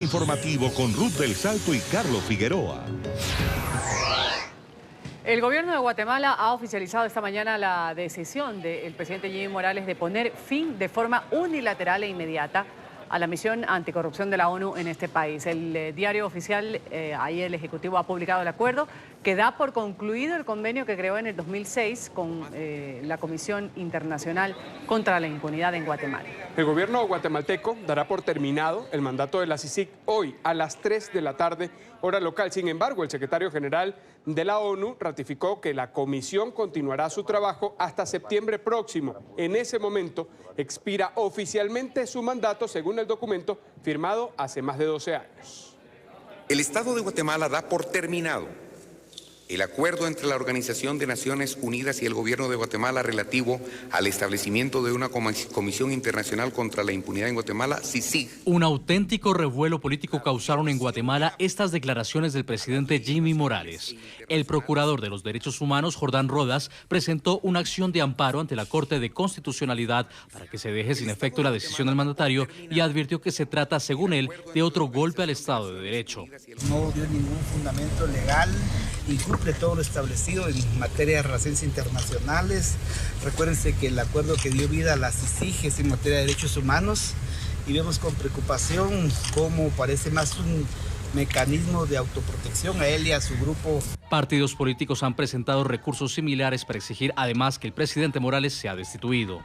Informativo con Ruth del Salto y Carlos Figueroa. El gobierno de Guatemala ha oficializado esta mañana la decisión del presidente Jimmy Morales de poner fin de forma unilateral e inmediata a la misión anticorrupción de la ONU en este país. El diario oficial, ahí el Ejecutivo ha publicado el acuerdo que da por concluido el convenio que creó en el 2006 con la Comisión Internacional contra la Impunidad en Guatemala. El gobierno guatemalteco dará por terminado el mandato de la CICIG hoy a las 3 de la tarde, hora local. Sin embargo, el secretario general de la ONU ratificó que la comisión continuará su trabajo hasta septiembre próximo. En ese momento expira oficialmente su mandato, según el documento firmado hace más de 12 años. El Estado de Guatemala da por terminado el acuerdo entre la Organización de Naciones Unidas y el Gobierno de Guatemala relativo al establecimiento de una Comisión Internacional contra la Impunidad en Guatemala, CICIG. Un auténtico revuelo político causaron en Guatemala estas declaraciones del presidente Jimmy Morales. El procurador de los derechos humanos, Jordán Rodas, presentó una acción de amparo ante la Corte de Constitucionalidad para que se deje sin efecto la decisión del mandatario y advirtió que se trata, según él, de otro golpe al Estado de Derecho. No dio ningún fundamento legal, incumple todo lo establecido en materia de relaciones internacionales. Recuérdense que el acuerdo que dio vida a la CICIG es en materia de derechos humanos y vemos con preocupación cómo parece más un mecanismo de autoprotección a él y a su grupo. Partidos políticos han presentado recursos similares para exigir además que el presidente Morales sea destituido.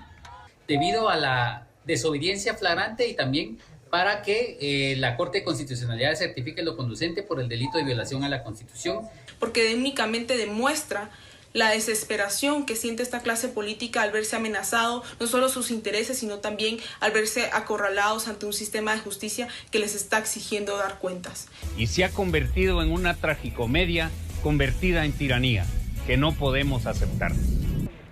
Debido a la desobediencia flagrante y también para que la Corte de Constitucionalidad certifique lo conducente por el delito de violación a la Constitución. Porque únicamente demuestra la desesperación que siente esta clase política al verse amenazado, no solo sus intereses, sino también al verse acorralados ante un sistema de justicia que les está exigiendo dar cuentas. Y se ha convertido en una tragicomedia convertida en tiranía, que no podemos aceptar.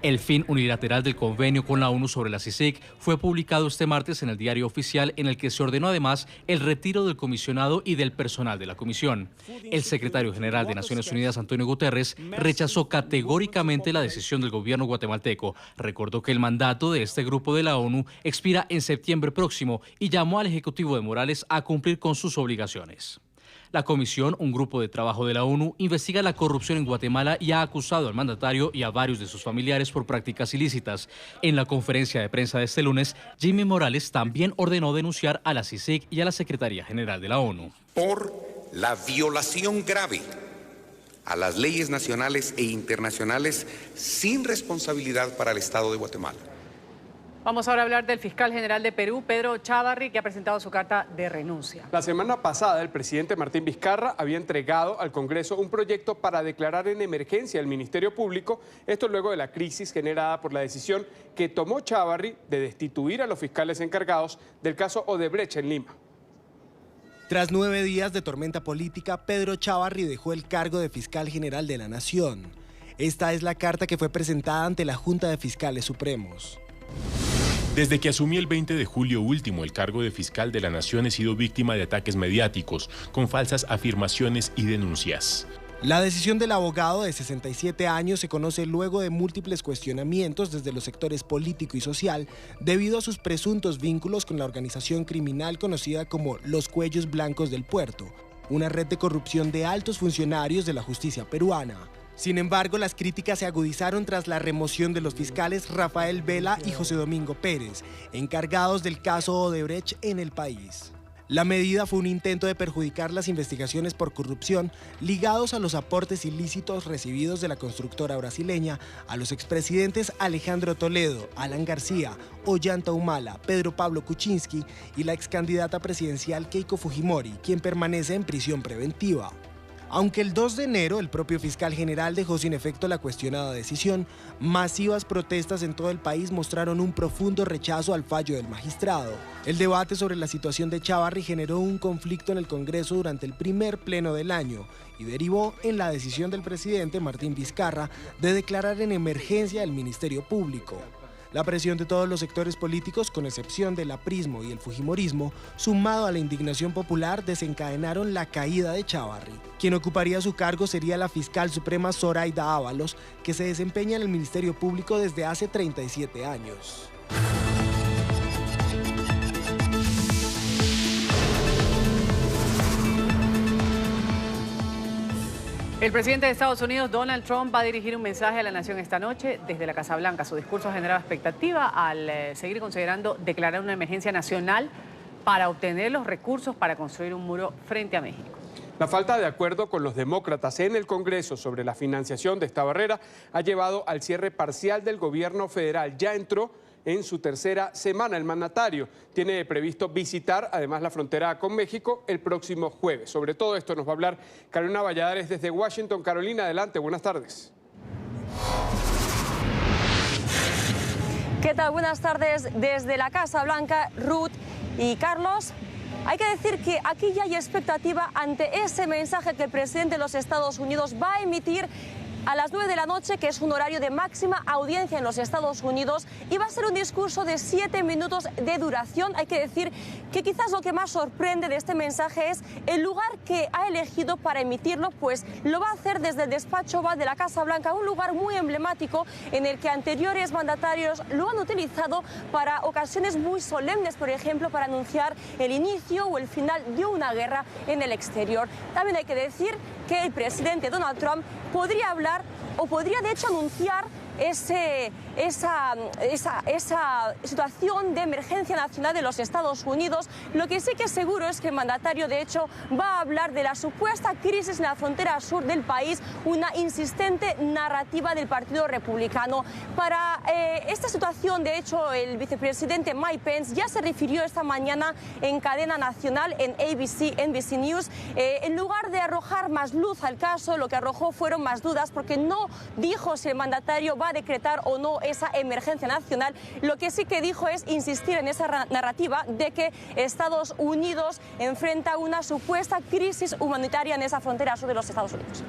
El fin unilateral del convenio con la ONU sobre la CICIG fue publicado este martes en el diario oficial, en el que se ordenó además el retiro del comisionado y del personal de la comisión. El secretario general de Naciones Unidas, Antonio Guterres, rechazó categóricamente la decisión del gobierno guatemalteco. Recordó que el mandato de este grupo de la ONU expira en septiembre próximo y llamó al Ejecutivo de Morales a cumplir con sus obligaciones. La comisión, un grupo de trabajo de la ONU, investiga la corrupción en Guatemala y ha acusado al mandatario y a varios de sus familiares por prácticas ilícitas. En la conferencia de prensa de este lunes, Jimmy Morales también ordenó denunciar a la CICIG y a la Secretaría General de la ONU. Por la violación grave a las leyes nacionales e internacionales sin responsabilidad para el Estado de Guatemala. Vamos ahora a hablar del fiscal general de Perú, Pedro Chávarri, que ha presentado su carta de renuncia. La semana pasada, el presidente Martín Vizcarra había entregado al Congreso un proyecto para declarar en emergencia el Ministerio Público, esto luego de la crisis generada por la decisión que tomó Chávarri de destituir a los fiscales encargados del caso Odebrecht en Lima. Tras 9 días de tormenta política, Pedro Chávarri dejó el cargo de fiscal general de la Nación. Esta es la carta que fue presentada ante la Junta de Fiscales Supremos. Desde que asumí el 20 de julio último el cargo de fiscal de la Nación, he sido víctima de ataques mediáticos, con falsas afirmaciones y denuncias. La decisión del abogado de 67 años se conoce luego de múltiples cuestionamientos desde los sectores político y social debido a sus presuntos vínculos con la organización criminal conocida como Los Cuellos Blancos del Puerto, una red de corrupción de altos funcionarios de la justicia peruana. Sin embargo, las críticas se agudizaron tras la remoción de los fiscales Rafael Vela y José Domingo Pérez, encargados del caso Odebrecht en el país. La medida fue un intento de perjudicar las investigaciones por corrupción ligados a los aportes ilícitos recibidos de la constructora brasileña a los expresidentes Alejandro Toledo, Alan García, Ollanta Humala, Pedro Pablo Kuczynski y la excandidata presidencial Keiko Fujimori, quien permanece en prisión preventiva. Aunque el 2 de enero el propio fiscal general dejó sin efecto la cuestionada decisión, masivas protestas en todo el país mostraron un profundo rechazo al fallo del magistrado. El debate sobre la situación de Chávarri generó un conflicto en el Congreso durante el primer pleno del año y derivó en la decisión del presidente Martín Vizcarra de declarar en emergencia el Ministerio Público. La presión de todos los sectores políticos, con excepción del aprismo y el fujimorismo, sumado a la indignación popular, desencadenaron la caída de Chávarri. Quien ocuparía su cargo sería la fiscal suprema Zoraida Ábalos, que se desempeña en el Ministerio Público desde hace 37 años. El presidente de Estados Unidos, Donald Trump, va a dirigir un mensaje a la nación esta noche desde la Casa Blanca. Su discurso ha generado expectativa al seguir considerando declarar una emergencia nacional para obtener los recursos para construir un muro frente a México. La falta de acuerdo con los demócratas en el Congreso sobre la financiación de esta barrera ha llevado al cierre parcial del gobierno federal. Ya entró en su tercera semana. El mandatario tiene previsto visitar además la frontera con México el próximo jueves. Sobre todo esto nos va a hablar Carolina Valladares desde Washington. Carolina, adelante, buenas tardes. ¿Qué tal? Buenas tardes desde la Casa Blanca, Ruth y Carlos. Hay que decir que aquí ya hay expectativa ante ese mensaje que el presidente de los Estados Unidos va a emitir a las 9 de la noche, que es un horario de máxima audiencia en los Estados Unidos, y va a ser un discurso de 7 minutos de duración. Hay que decir que quizás lo que más sorprende de este mensaje es el lugar que ha elegido para emitirlo, pues lo va a hacer desde el despacho Oval de la Casa Blanca, un lugar muy emblemático en el que anteriores mandatarios lo han utilizado para ocasiones muy solemnes, por ejemplo, para anunciar el inicio o el final de una guerra en el exterior. También hay que decir que el presidente Donald Trump podría hablar o podría de hecho anunciar esa situación de emergencia nacional de los Estados Unidos. Lo que sí que es seguro es que el mandatario de hecho va a hablar de la supuesta crisis en la frontera sur del país, una insistente narrativa del Partido Republicano. Para esta situación, de hecho, el vicepresidente Mike Pence ya se refirió esta mañana en cadena nacional, en NBC News. En lugar de arrojar más luz al caso, lo que arrojó fueron más dudas, porque no dijo si el mandatario va a decretar o no esa emergencia nacional. Lo que sí que dijo es insistir en esa narrativa de que Estados Unidos enfrenta una supuesta crisis humanitaria en esa frontera sur de los Estados Unidos.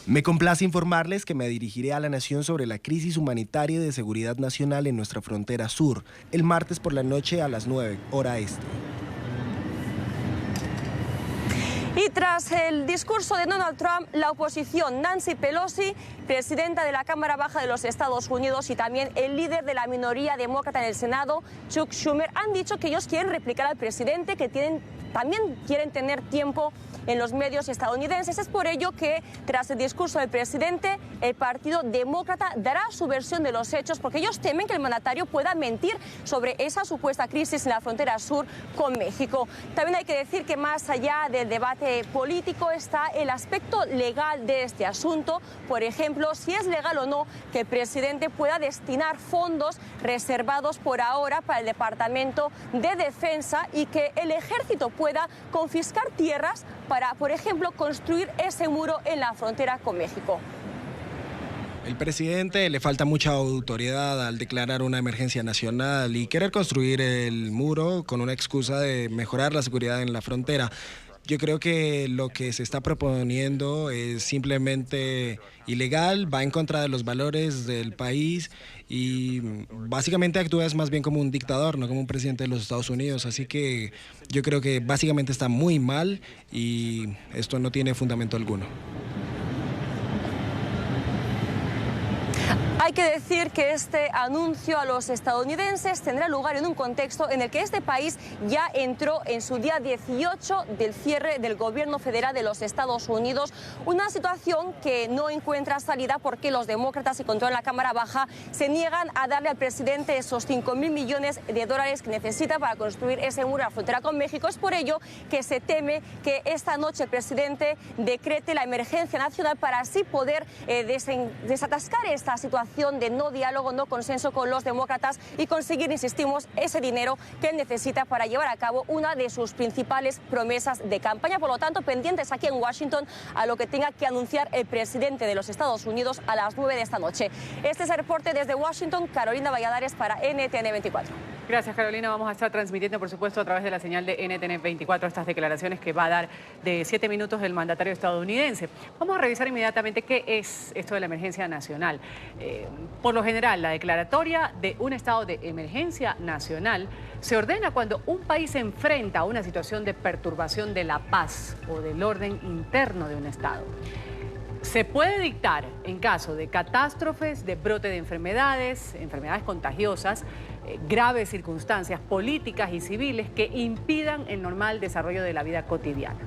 Me complace informarles que me dirigiré a la nación sobre la crisis humanitaria y de seguridad nacional en nuestra frontera sur, el martes por la noche a las 9, hora este. Y tras el discurso de Donald Trump, la oposición, Nancy Pelosi, presidenta de la Cámara Baja de los Estados Unidos, y también el líder de la minoría demócrata en el Senado, Chuck Schumer, han dicho que ellos quieren replicar al presidente, que también quieren tener tiempo en los medios estadounidenses. Es por ello que, tras el discurso del presidente, el Partido Demócrata dará su versión de los hechos, porque ellos temen que el mandatario pueda mentir sobre esa supuesta crisis en la frontera sur con México. También hay que decir que más allá del debate político está el aspecto legal de este asunto. Por ejemplo, si es legal o no que el presidente pueda destinar fondos reservados por ahora para el Departamento de Defensa y que el ejército pueda confiscar tierras para, por ejemplo, construir ese muro en la frontera con México. El presidente le falta mucha autoridad al declarar una emergencia nacional y querer construir el muro con una excusa de mejorar la seguridad en la frontera. Yo creo que lo que se está proponiendo es simplemente ilegal, va en contra de los valores del país y básicamente actúa más bien como un dictador, no como un presidente de los Estados Unidos. Así que yo creo que básicamente está muy mal y esto no tiene fundamento alguno. Hay que decir que este anuncio a los estadounidenses tendrá lugar en un contexto en el que este país ya entró en su día 18 del cierre del gobierno federal de los Estados Unidos, una situación que no encuentra salida porque los demócratas que controlan la Cámara Baja se niegan a darle al presidente esos $5.000 millones que necesita para construir ese muro a la frontera con México. Es por ello que se teme que esta noche el presidente decrete la emergencia nacional para así poder desatascar esta situación de no diálogo, no consenso con los demócratas y conseguir, insistimos, ese dinero que él necesita para llevar a cabo una de sus principales promesas de campaña. Por lo tanto, pendientes aquí en Washington a lo que tenga que anunciar el presidente de los Estados Unidos a las 9 de esta noche. Este es el reporte desde Washington, Carolina Valladares para NTN 24. Gracias, Carolina. Vamos a estar transmitiendo, por supuesto, a través de la señal de NTN 24 estas declaraciones que va a dar de 7 minutos el mandatario estadounidense. Vamos a revisar inmediatamente qué es esto de la emergencia nacional. Por lo general, la declaratoria de un estado de emergencia nacional se ordena cuando un país se enfrenta a una situación de perturbación de la paz o del orden interno de un estado. Se puede dictar en caso de catástrofes, de brote de enfermedades contagiosas, graves circunstancias políticas y civiles que impidan el normal desarrollo de la vida cotidiana.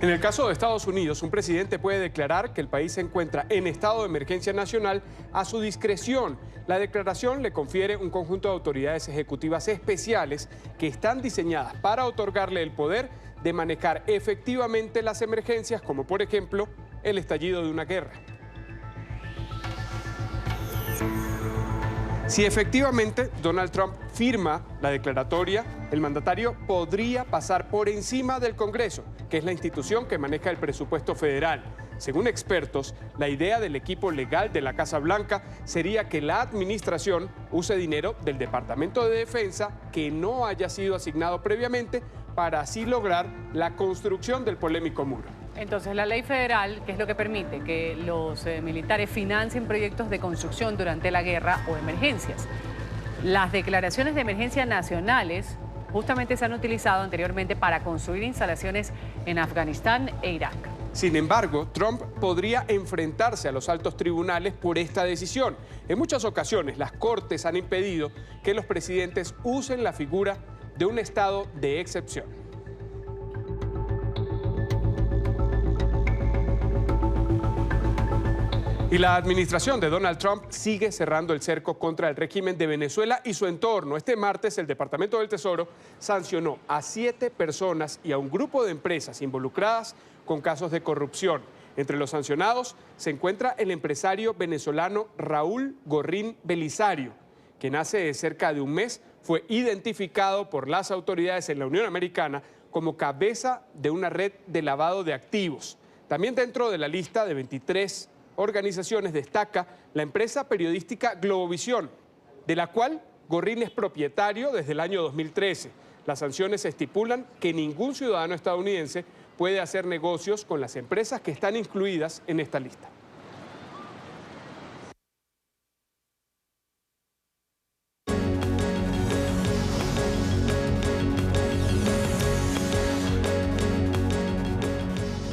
En el caso de Estados Unidos, un presidente puede declarar que el país se encuentra en estado de emergencia nacional a su discreción. La declaración le confiere un conjunto de autoridades ejecutivas especiales que están diseñadas para otorgarle el poder de manejar efectivamente las emergencias, como por ejemplo el estallido de una guerra. Si efectivamente Donald Trump firma la declaratoria, el mandatario podría pasar por encima del Congreso, que es la institución que maneja el presupuesto federal. Según expertos, la idea del equipo legal de la Casa Blanca sería que la administración use dinero del Departamento de Defensa que no haya sido asignado previamente para así lograr la construcción del polémico muro. Entonces, la ley federal, ¿qué es lo que permite? Que los militares financien proyectos de construcción durante la guerra o emergencias. Las declaraciones de emergencia nacionales justamente se han utilizado anteriormente para construir instalaciones en Afganistán e Irak. Sin embargo, Trump podría enfrentarse a los altos tribunales por esta decisión. En muchas ocasiones, las cortes han impedido que los presidentes usen la figura de un estado de excepción. Y la administración de Donald Trump sigue cerrando el cerco contra el régimen de Venezuela y su entorno. Este martes, el Departamento del Tesoro sancionó a 7 personas y a un grupo de empresas involucradas con casos de corrupción. Entre los sancionados se encuentra el empresario venezolano Raúl Gorrín Belisario, quien hace cerca de un mes fue identificado por las autoridades en la Unión Americana como cabeza de una red de lavado de activos. También dentro de la lista de 23 organizaciones destaca la empresa periodística Globovisión, de la cual Gorrín es propietario desde el año 2013. Las sanciones estipulan que ningún ciudadano estadounidense puede hacer negocios con las empresas que están incluidas en esta lista.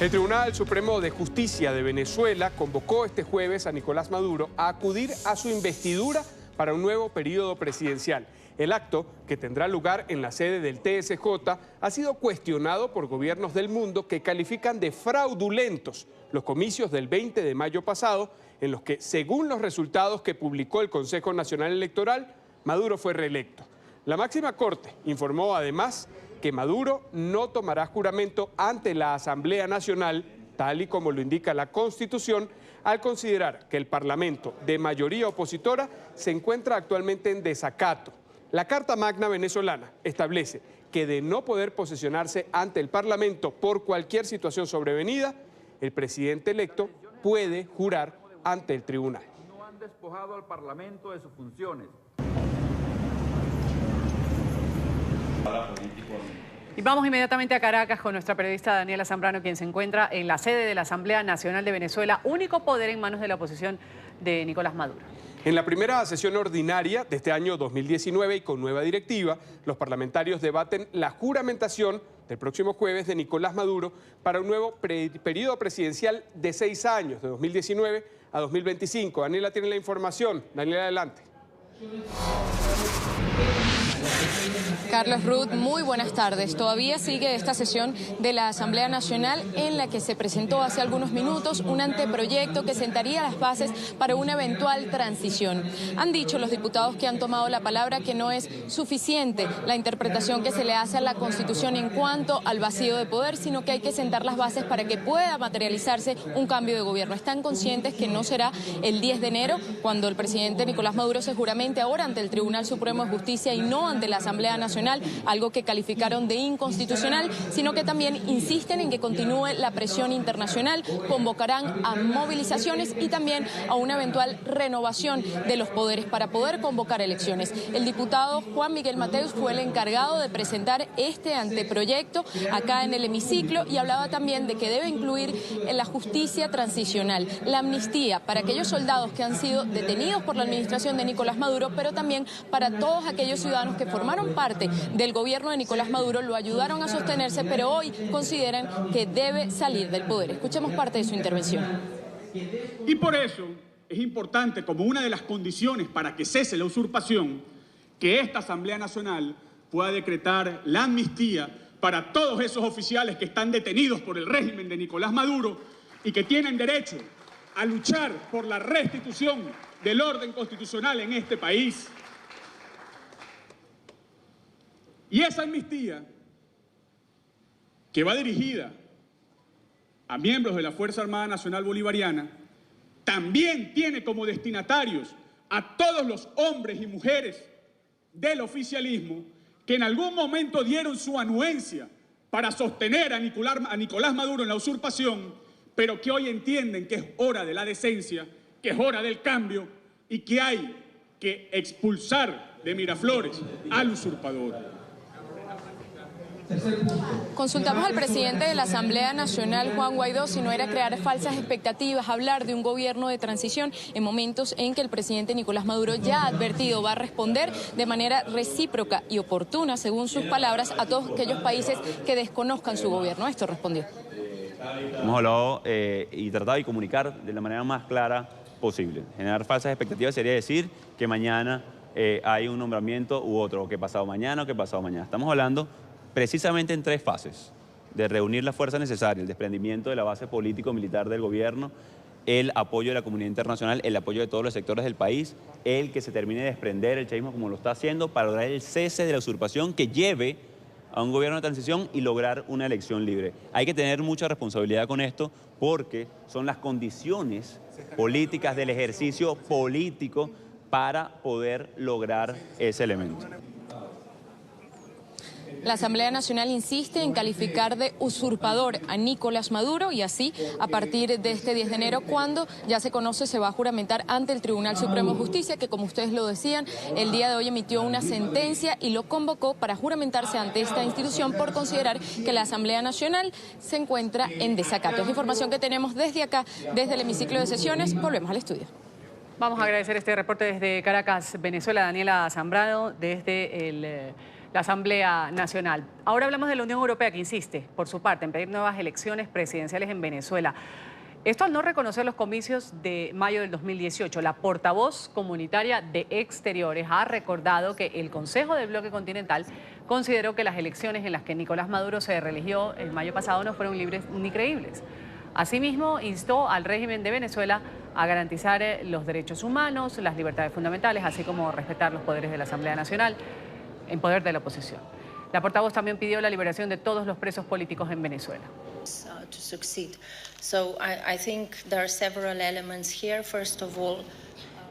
El Tribunal Supremo de Justicia de Venezuela convocó este jueves a Nicolás Maduro a acudir a su investidura para un nuevo periodo presidencial. El acto, que tendrá lugar en la sede del TSJ, ha sido cuestionado por gobiernos del mundo que califican de fraudulentos los comicios del 20 de mayo pasado, en los que, según los resultados que publicó el Consejo Nacional Electoral, Maduro fue reelecto. La máxima corte informó además que Maduro no tomará juramento ante la Asamblea Nacional, tal y como lo indica la Constitución, al considerar que el Parlamento de mayoría opositora se encuentra actualmente en desacato. La Carta Magna venezolana establece que de no poder posesionarse ante el Parlamento por cualquier situación sobrevenida, el presidente electo puede jurar ante el tribunal. No han despojado al Parlamento de sus funciones. Y vamos inmediatamente a Caracas con nuestra periodista Daniela Zambrano, quien se encuentra en la sede de la Asamblea Nacional de Venezuela, único poder en manos de la oposición de Nicolás Maduro. En la primera sesión ordinaria de este año 2019 y con nueva directiva, los parlamentarios debaten la juramentación del próximo jueves de Nicolás Maduro para un nuevo periodo presidencial de 6 años, de 2019 a 2025. Daniela tiene la información. Daniela, adelante. Carlos, Ruth, muy buenas tardes. Todavía sigue esta sesión de la Asamblea Nacional en la que se presentó hace algunos minutos un anteproyecto que sentaría las bases para una eventual transición. Han dicho los diputados que han tomado la palabra que no es suficiente la interpretación que se le hace a la Constitución en cuanto al vacío de poder, sino que hay que sentar las bases para que pueda materializarse un cambio de gobierno. Están conscientes que no será el 10 de enero cuando el presidente Nicolás Maduro se juramente ahora ante el Tribunal Supremo de Justicia y no ante la Asamblea Nacional, algo que calificaron de inconstitucional, sino que también insisten en que continúe la presión internacional, convocarán a movilizaciones y también a una eventual renovación de los poderes para poder convocar elecciones. El diputado Juan Miguel Mateus fue el encargado de presentar este anteproyecto acá en el hemiciclo y hablaba también de que debe incluir la justicia transicional, la amnistía para aquellos soldados que han sido detenidos por la administración de Nicolás Maduro, pero también para todos aquellos ciudadanos que formaron parte del gobierno de Nicolás Maduro, lo ayudaron a sostenerse, pero hoy consideran que debe salir del poder. Escuchemos parte de su intervención. Y por eso es importante, como una de las condiciones para que cese la usurpación, que esta Asamblea Nacional pueda decretar la amnistía para todos esos oficiales que están detenidos por el régimen de Nicolás Maduro y que tienen derecho a luchar por la restitución del orden constitucional en este país. Y esa amnistía, que va dirigida a miembros de la Fuerza Armada Nacional Bolivariana, también tiene como destinatarios a todos los hombres y mujeres del oficialismo que en algún momento dieron su anuencia para sostener a Nicolás Maduro en la usurpación, pero que hoy entienden que es hora de la decencia, que es hora del cambio y que hay que expulsar de Miraflores al usurpador. Consultamos al presidente de la Asamblea Nacional, Juan Guaidó, si no era crear falsas expectativas, hablar de un gobierno de transición en momentos en que el presidente Nicolás Maduro ya ha advertido va a responder de manera recíproca y oportuna, según sus palabras, a todos aquellos países que desconozcan su gobierno. Esto respondió. Hemos hablado y tratado de comunicar de la manera más clara posible. Generar falsas expectativas sería decir que mañana hay un nombramiento u otro, o que pasado mañana o que pasado mañana. Estamos hablando precisamente en 3 fases: de reunir la fuerza necesaria, el desprendimiento de la base político-militar del gobierno, el apoyo de la comunidad internacional, el apoyo de todos los sectores del país, el que se termine de desprender el chavismo como lo está haciendo para lograr el cese de la usurpación que lleve a un gobierno de transición y lograr una elección libre. Hay que tener mucha responsabilidad con esto porque son las condiciones políticas del ejercicio político para poder lograr ese elemento. La Asamblea Nacional insiste en calificar de usurpador a Nicolás Maduro y así, a partir de este 10 de enero, cuando ya se conoce, se va a juramentar ante el Tribunal Supremo de Justicia, que como ustedes lo decían, el día de hoy emitió una sentencia y lo convocó para juramentarse ante esta institución por considerar que la Asamblea Nacional se encuentra en desacato. Es información que tenemos desde acá, desde el hemiciclo de sesiones. Volvemos al estudio. Vamos a agradecer este reporte desde Caracas, Venezuela, Daniela Zambrano, desde la Asamblea Nacional. Ahora hablamos de la Unión Europea, que insiste, por su parte, en pedir nuevas elecciones presidenciales en Venezuela. Esto al no reconocer los comicios de mayo del 2018. La portavoz comunitaria de Exteriores ha recordado que el Consejo del Bloque Continental consideró que las elecciones en las que Nicolás Maduro se reeligió el mayo pasado no fueron libres ni creíbles. Asimismo, instó al régimen de Venezuela a garantizar los derechos humanos, las libertades fundamentales, así como respetar los poderes de la Asamblea Nacional en poder de la oposición. La portavoz también pidió la liberación de todos los presos políticos en Venezuela.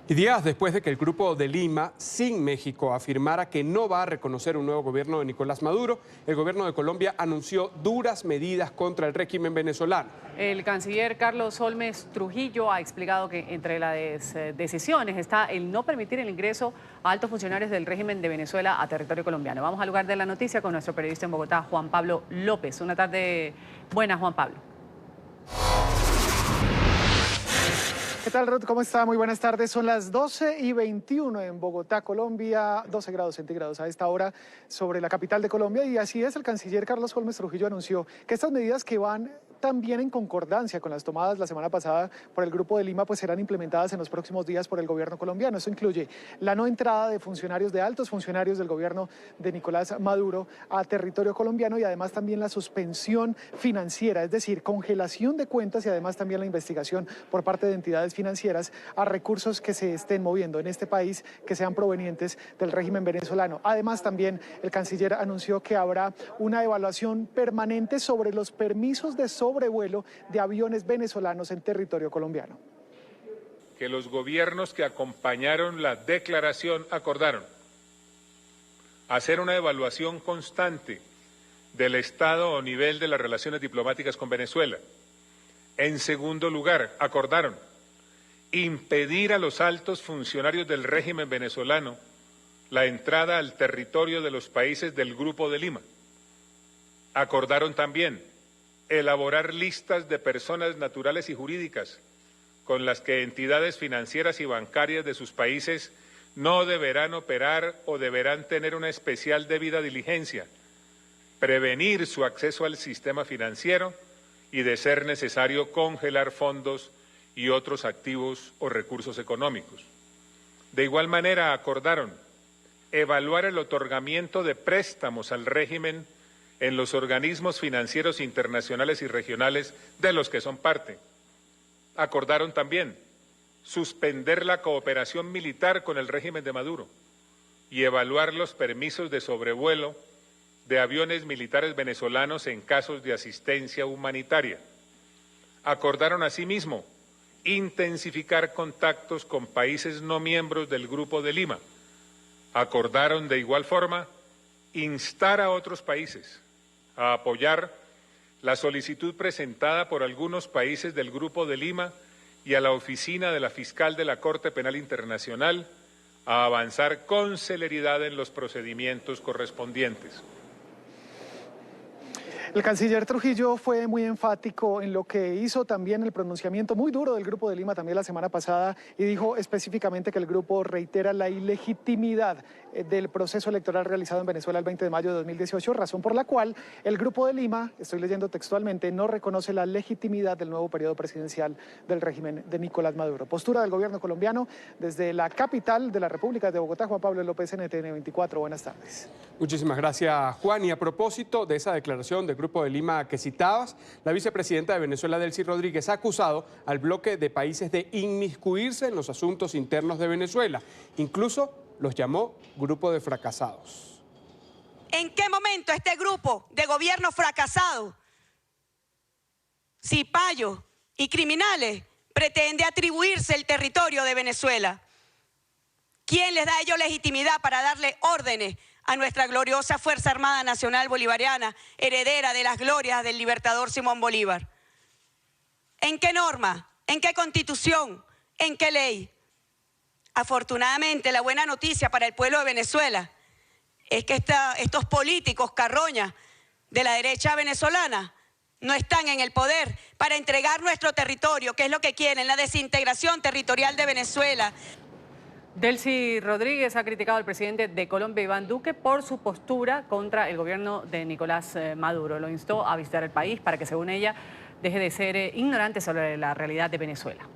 Y días después de que el Grupo de Lima, sin México, afirmara que no va a reconocer un nuevo gobierno de Nicolás Maduro, el gobierno de Colombia anunció duras medidas contra el régimen venezolano. El canciller Carlos Holmes Trujillo ha explicado que entre las decisiones está el no permitir el ingreso a altos funcionarios del régimen de Venezuela a territorio colombiano. Vamos al lugar de la noticia con nuestro periodista en Bogotá, Juan Pablo López. Una tarde buena, Juan Pablo. ¿Qué tal, Ruth? ¿Cómo está? Muy buenas tardes. Son las 12:21 en Bogotá, Colombia, 12 grados centígrados a esta hora sobre la capital de Colombia. Y así es, el canciller Carlos Holmes Trujillo anunció que estas medidas que van también en concordancia con las tomadas la semana pasada por el Grupo de Lima, pues serán implementadas en los próximos días por el gobierno colombiano. Esto incluye la no entrada de funcionarios, de altos funcionarios del gobierno de Nicolás Maduro a territorio colombiano y además también la suspensión financiera, es decir, congelación de cuentas y además también la investigación por parte de entidades financieras a recursos que se estén moviendo en este país que sean provenientes del régimen venezolano. Además, también el canciller anunció que habrá una evaluación permanente sobre los permisos de sobrevuelo de aviones venezolanos en territorio colombiano. Que los gobiernos que acompañaron la declaración acordaron hacer una evaluación constante del estado o nivel de las relaciones diplomáticas con Venezuela. En segundo lugar, acordaron impedir a los altos funcionarios del régimen venezolano la entrada al territorio de los países del Grupo de Lima. Acordaron también elaborar listas de personas naturales y jurídicas con las que entidades financieras y bancarias de sus países no deberán operar o deberán tener una especial debida diligencia, prevenir su acceso al sistema financiero y, de ser necesario, congelar fondos y otros activos o recursos económicos. De igual manera, acordaron evaluar el otorgamiento de préstamos al régimen en los organismos financieros internacionales y regionales de los que son parte. Acordaron también suspender la cooperación militar con el régimen de Maduro y evaluar los permisos de sobrevuelo de aviones militares venezolanos en casos de asistencia humanitaria. Acordaron asimismo intensificar contactos con países no miembros del Grupo de Lima. Acordaron de igual forma instar a otros países a apoyar la solicitud presentada por algunos países del Grupo de Lima y a la oficina de la fiscal de la Corte Penal Internacional a avanzar con celeridad en los procedimientos correspondientes. El canciller Trujillo fue muy enfático en lo que hizo también el pronunciamiento muy duro del Grupo de Lima también la semana pasada y dijo específicamente que el grupo reitera la ilegitimidad del proceso electoral realizado en Venezuela el 20 de mayo de 2018, razón por la cual el Grupo de Lima, estoy leyendo textualmente, no reconoce la legitimidad del nuevo periodo presidencial del régimen de Nicolás Maduro. Postura del gobierno colombiano desde la capital de la República de Bogotá. Juan Pablo López, NTN 24, buenas tardes. Muchísimas gracias, Juan. Y a propósito de esa declaración del Grupo de Lima que citabas, la vicepresidenta de Venezuela, Delcy Rodríguez, ha acusado al bloque de países de inmiscuirse en los asuntos internos de Venezuela. Incluso los llamó grupo de fracasados. ¿En qué momento este grupo de gobierno fracasado, cipayos y criminales pretende atribuirse el territorio de Venezuela? ¿Quién les da a ellos legitimidad para darle órdenes a nuestra gloriosa Fuerza Armada Nacional Bolivariana, heredera de las glorias del libertador Simón Bolívar? ¿En qué norma? ¿En qué constitución? ¿En qué ley? Afortunadamente, la buena noticia para el pueblo de Venezuela es que estos políticos carroñas de la derecha venezolana no están en el poder para entregar nuestro territorio, que es lo que quieren, la desintegración territorial de Venezuela. Delcy Rodríguez ha criticado al presidente de Colombia, Iván Duque, por su postura contra el gobierno de Nicolás Maduro. Lo instó a visitar el país para que, según ella, deje de ser ignorante sobre la realidad de Venezuela.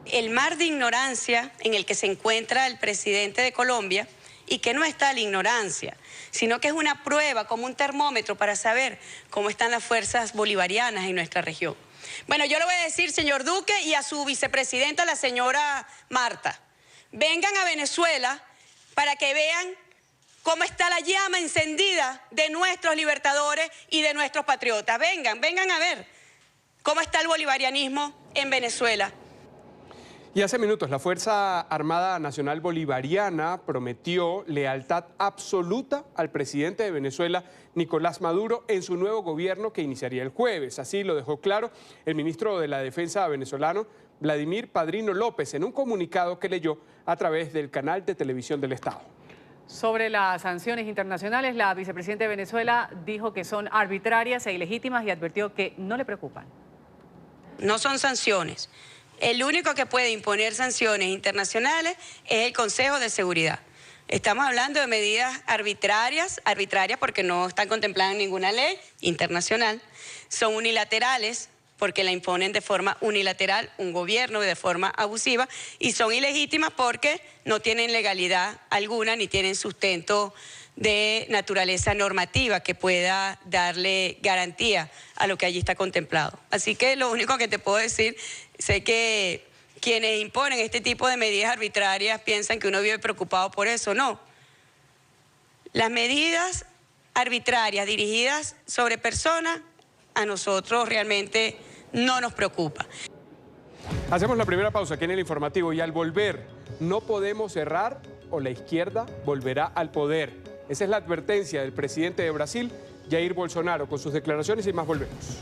El mar de ignorancia en el que se encuentra el presidente de Colombia, y que no está la ignorancia, sino que es una prueba, como un termómetro para saber cómo están las fuerzas bolivarianas en nuestra región. Bueno, yo le voy a decir, señor Duque, y a su vicepresidenta, la señora Marta, vengan a Venezuela para que vean cómo está la llama encendida de nuestros libertadores y de nuestros patriotas. Vengan a ver cómo está el bolivarianismo en Venezuela. Y hace minutos la Fuerza Armada Nacional Bolivariana prometió lealtad absoluta al presidente de Venezuela, Nicolás Maduro, en su nuevo gobierno que iniciaría el jueves. Así lo dejó claro el ministro de la Defensa venezolano, Vladimir Padrino López, en un comunicado que leyó a través del canal de televisión del Estado. Sobre las sanciones internacionales, la vicepresidenta de Venezuela dijo que son arbitrarias e ilegítimas y advirtió que no le preocupan. No son sanciones. El único que puede imponer sanciones internacionales es el Consejo de Seguridad. Estamos hablando de medidas arbitrarias porque no están contempladas en ninguna ley internacional. Son unilaterales porque la imponen de forma unilateral un gobierno de forma abusiva, y son ilegítimas porque no tienen legalidad alguna ni tienen sustento de naturaleza normativa que pueda darle garantía a lo que allí está contemplado. Así que lo único que te puedo decir, sé que quienes imponen este tipo de medidas arbitrarias piensan que uno vive preocupado por eso. No. Las medidas arbitrarias dirigidas sobre personas a nosotros realmente no nos preocupa. Hacemos la primera pausa aquí en el informativo y al volver no podemos errar o la izquierda volverá al poder. Esa es la advertencia del presidente de Brasil, Jair Bolsonaro, con sus declaraciones y más volvemos.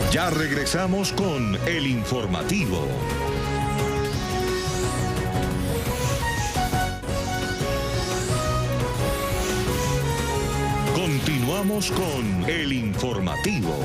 Ya regresamos con el informativo. Continuamos con el informativo.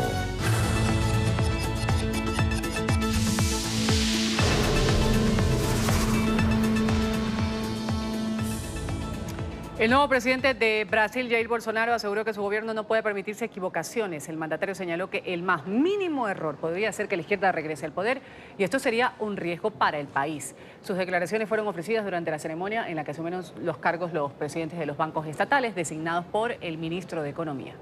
El nuevo presidente de Brasil, Jair Bolsonaro, aseguró que su gobierno no puede permitirse equivocaciones. El mandatario señaló que el más mínimo error podría hacer que la izquierda regrese al poder y esto sería un riesgo para el país. Sus declaraciones fueron ofrecidas durante la ceremonia en la que asumieron los cargos los presidentes de los bancos estatales designados por el ministro de Economía.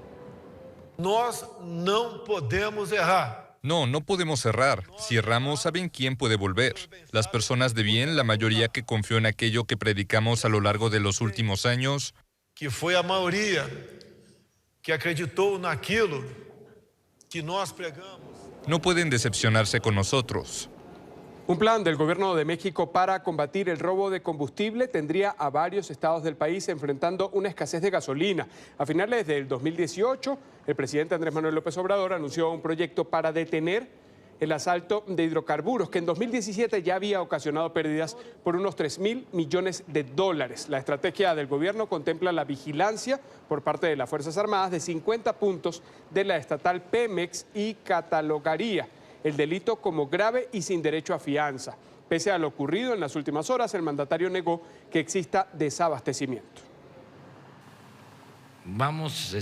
Nós não podemos errar. No podemos errar. Si erramos, ¿saben quién puede volver? Las personas de bien, la mayoría que confió en aquello que predicamos a lo largo de los últimos años. Que foi a maioria que acreditou naquilo que nós pregamos. No pueden decepcionarse con nosotros. Un plan del gobierno de México para combatir el robo de combustible tendría a varios estados del país enfrentando una escasez de gasolina. A finales del 2018, el presidente Andrés Manuel López Obrador anunció un proyecto para detener el asalto de hidrocarburos, que en 2017 ya había ocasionado pérdidas por unos 3.000 millones de dólares. La estrategia del gobierno contempla la vigilancia por parte de las Fuerzas Armadas de 50 puntos de la estatal Pemex y catalogaría el delito como grave y sin derecho a fianza. Pese a lo ocurrido en las últimas horas, el mandatario negó que exista desabastecimiento. Vamos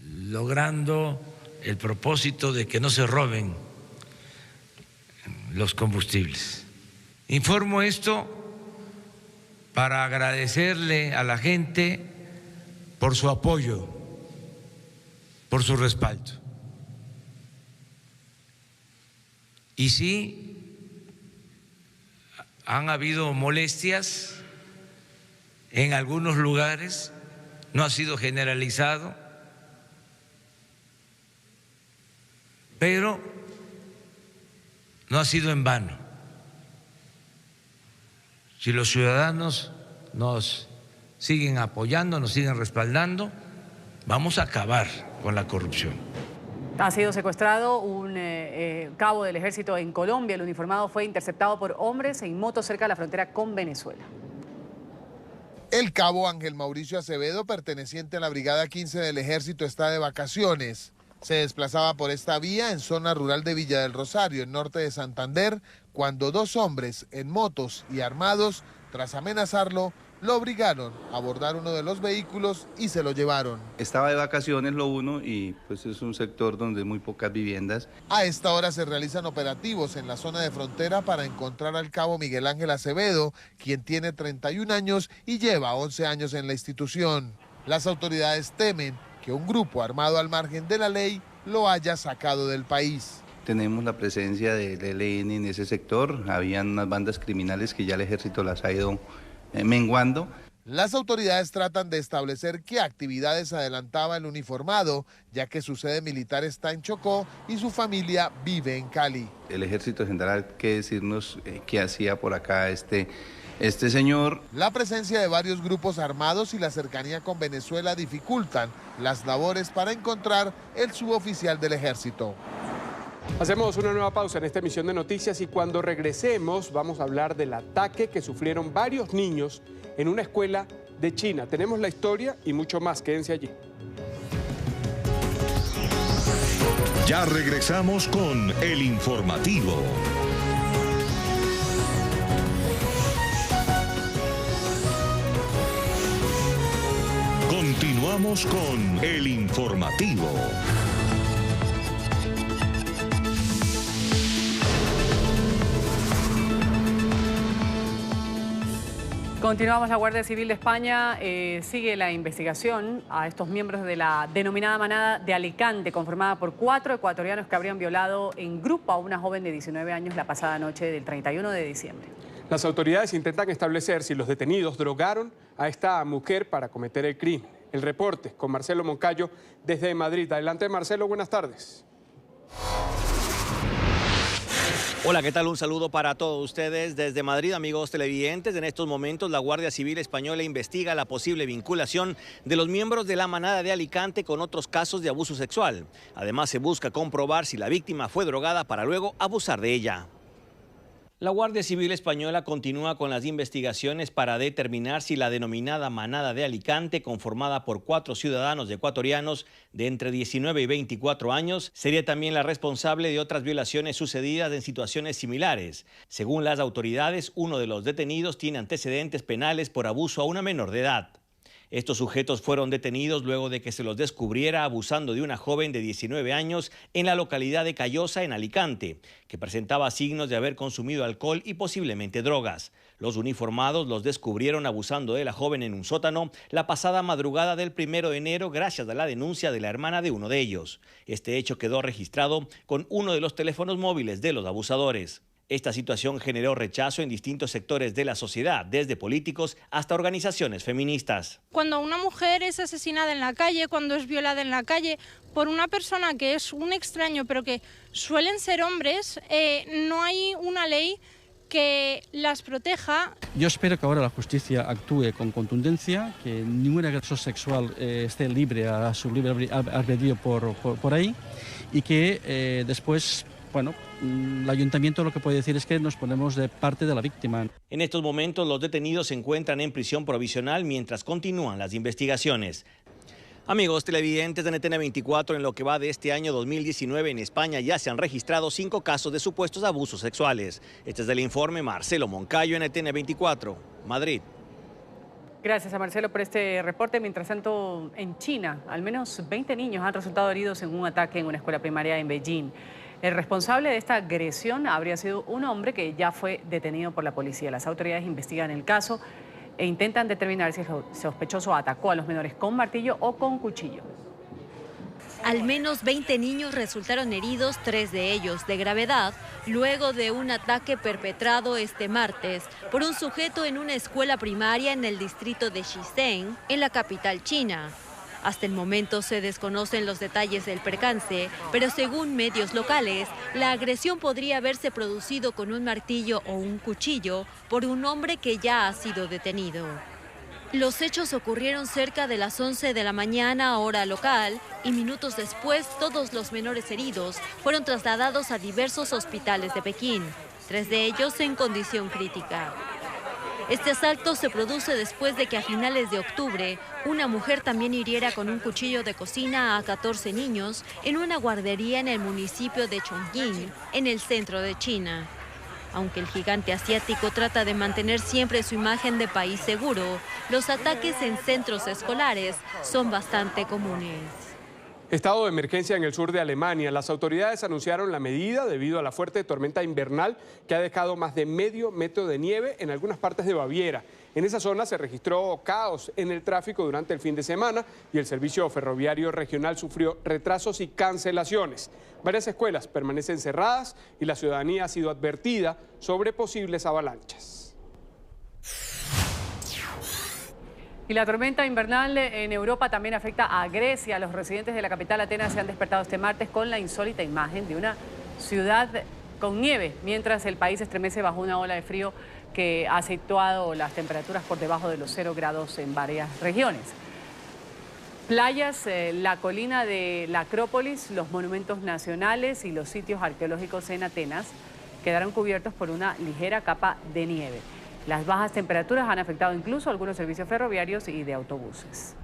logrando el propósito de que no se roben los combustibles. Informo esto para agradecerle a la gente por su apoyo, por su respaldo. Y sí, han habido molestias en algunos lugares, no ha sido generalizado, pero no ha sido en vano. Si los ciudadanos nos siguen apoyando, nos siguen respaldando, vamos a acabar con la corrupción. Ha sido secuestrado un cabo del ejército en Colombia. El uniformado fue interceptado por hombres en moto cerca de la frontera con Venezuela. El cabo Ángel Mauricio Acevedo, perteneciente a la Brigada 15 del Ejército, está de vacaciones. Se desplazaba por esta vía en zona rural de Villa del Rosario, en norte de Santander, cuando dos hombres en motos y armados, tras amenazarlo, lo obligaron a abordar uno de los vehículos y se lo llevaron. Estaba de vacaciones lo uno y pues es un sector donde hay muy pocas viviendas. A esta hora se realizan operativos en la zona de frontera para encontrar al cabo Miguel Ángel Acevedo, quien tiene 31 años y lleva 11 años en la institución. Las autoridades temen que un grupo armado al margen de la ley lo haya sacado del país. Tenemos la presencia del ELN en ese sector, habían unas bandas criminales que ya el ejército las ha ido menguando. Las autoridades tratan de establecer qué actividades adelantaba el uniformado, ya que su sede militar está en Chocó y su familia vive en Cali. El ejército tendrá que decirnos qué hacía por acá este señor. La presencia de varios grupos armados y la cercanía con Venezuela dificultan las labores para encontrar el suboficial del ejército. Hacemos una nueva pausa en esta emisión de noticias y cuando regresemos vamos a hablar del ataque que sufrieron varios niños en una escuela de China. Tenemos la historia y mucho más, quédense allí. Ya regresamos con el informativo. Continuamos con el informativo. Continuamos. La Guardia Civil de España sigue la investigación a estos miembros de la denominada manada de Alicante, conformada por 4 ecuatorianos que habrían violado en grupo a una joven de 19 años la pasada noche del 31 de diciembre. Las autoridades intentan establecer si los detenidos drogaron a esta mujer para cometer el crimen. El reporte con Marcelo Moncayo desde Madrid. Adelante, Marcelo, buenas tardes. Hola, ¿qué tal? Un saludo para todos ustedes desde Madrid, amigos televidentes. En estos momentos la Guardia Civil Española investiga la posible vinculación de los miembros de la manada de Alicante con otros casos de abuso sexual. Además, se busca comprobar si la víctima fue drogada para luego abusar de ella. La Guardia Civil Española continúa con las investigaciones para determinar si la denominada Manada de Alicante, conformada por 4 ciudadanos ecuatorianos de entre 19 y 24 años, sería también la responsable de otras violaciones sucedidas en situaciones similares. Según las autoridades, uno de los detenidos tiene antecedentes penales por abuso a una menor de edad. Estos sujetos fueron detenidos luego de que se los descubriera abusando de una joven de 19 años en la localidad de Callosa, en Alicante, que presentaba signos de haber consumido alcohol y posiblemente drogas. Los uniformados los descubrieron abusando de la joven en un sótano la pasada madrugada del 1 de enero gracias a la denuncia de la hermana de uno de ellos. Este hecho quedó registrado con uno de los teléfonos móviles de los abusadores. Esta situación generó rechazo en distintos sectores de la sociedad, desde políticos hasta organizaciones feministas. Cuando una mujer es asesinada en la calle, cuando es violada en la calle por una persona que es un extraño, pero que suelen ser hombres, no hay una ley que las proteja. Yo espero que ahora la justicia actúe con contundencia, que ningún agresor sexual esté libre a su libre albedrío por ahí y que después, bueno, el ayuntamiento lo que puede decir es que nos ponemos de parte de la víctima. En estos momentos los detenidos se encuentran en prisión provisional mientras continúan las investigaciones. Amigos televidentes de NTN 24, en lo que va de este año 2019 en España ya se han registrado 5 casos de supuestos abusos sexuales. Este es el informe Marcelo Moncayo, NTN 24, Madrid. Gracias a Marcelo por este reporte. Mientras tanto, en China, al menos 20 niños han resultado heridos en un ataque en una escuela primaria en Beijing. El responsable de esta agresión habría sido un hombre que ya fue detenido por la policía. Las autoridades investigan el caso e intentan determinar si el sospechoso atacó a los menores con martillo o con cuchillo. Al menos 20 niños resultaron heridos, 3 de ellos de gravedad, luego de un ataque perpetrado este martes por un sujeto en una escuela primaria en el distrito de Shenzhen, en la capital china. Hasta el momento se desconocen los detalles del percance, pero según medios locales, la agresión podría haberse producido con un martillo o un cuchillo por un hombre que ya ha sido detenido. Los hechos ocurrieron cerca de las 11 de la mañana, hora local, y minutos después todos los menores heridos fueron trasladados a diversos hospitales de Pekín, 3 de ellos en condición crítica. Este asalto se produce después de que a finales de octubre una mujer también hiriera con un cuchillo de cocina a 14 niños en una guardería en el municipio de Chongqing, en el centro de China. Aunque el gigante asiático trata de mantener siempre su imagen de país seguro, los ataques en centros escolares son bastante comunes. Estado de emergencia en el sur de Alemania. Las autoridades anunciaron la medida debido a la fuerte tormenta invernal que ha dejado más de medio metro de nieve en algunas partes de Baviera. En esa zona se registró caos en el tráfico durante el fin de semana y el servicio ferroviario regional sufrió retrasos y cancelaciones. Varias escuelas permanecen cerradas y la ciudadanía ha sido advertida sobre posibles avalanchas. Y la tormenta invernal en Europa también afecta a Grecia. Los residentes de la capital Atenas se han despertado este martes con la insólita imagen de una ciudad con nieve, mientras el país estremece bajo una ola de frío que ha situado las temperaturas por debajo de los 0 grados en varias regiones. Playas, la colina de la Acrópolis, los monumentos nacionales y los sitios arqueológicos en Atenas quedaron cubiertos por una ligera capa de nieve. Las bajas temperaturas han afectado incluso algunos servicios ferroviarios y de autobuses.